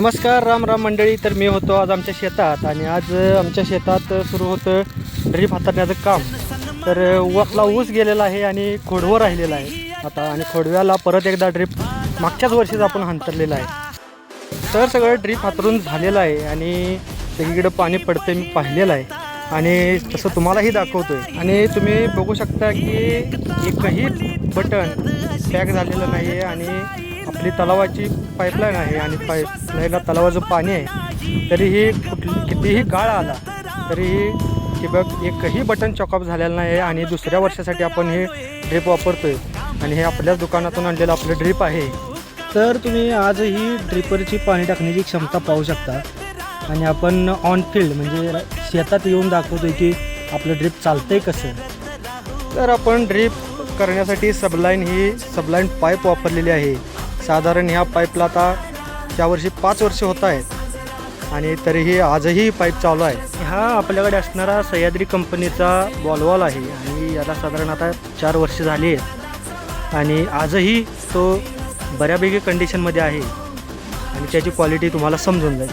नमस्कार राम राम मंडळी. तर मी होतो आज आमच्या शेतात आणि आज आमच्या शेतात सुरू होतं ड्रीप हाताळण्याचं काम. तर आपला ऊस गेलेला आहे आणि खोडवं राहिलेला आहे आता, आणि खोडव्याला परत एकदा ड्रीप मागच्याच वर्षीच आपण हांतरलेलं आहे. तर सगळं ड्रीप हातरून झालेलं आहे आणि सगळीकडे पाणी पडते मी पाहिलेलं आहे आणि तसं तुम्हालाही दाखवतो आहे. आणि तुम्ही बघू शकता की एकही बटन पॅक झालेलं नाही आहे आणि आपली तलावाची पाईपलाईन आहे आणि पाईपलाईनला तलावाचं पाणी आहे. तरीही कितीही गाळ आला तरीही ठिबक एकही बटन चॉकअप झालेलं नाही आहे. आणि दुसऱ्या वर्षासाठी आपण हे ड्रीप वापरतो आहे आणि हे आपल्याच दुकानातून आणलेलं आपलं ड्रीप आहे. तर तुम्ही आजही ड्रिपरची पाणी टाकण्याची क्षमता पाहू शकता आणि आपण ऑन फील्ड म्हणजे शेतात येऊन दाखवतो आहे की आपलं ड्रीप चालतं आहे कसं. तर आपण ड्रीप करण्यासाठी सबलाईन पाईप वापरलेली आहे. साधारण ह्या पाईपला आता यावर्षी 5 वर्ष होत आहेत आणि तरीही आजही पाईप चालू आहे. हा आपल्याकडे असणारा सह्याद्री कंपनीचा बॉलवॉल आहे आणि याला साधारण आता 4 वर्ष झाली आहेत आणि आजही तो बऱ्यापैकी कंडिशनमध्ये आहे आणि त्याची क्वालिटी तुम्हाला समजून जाईल.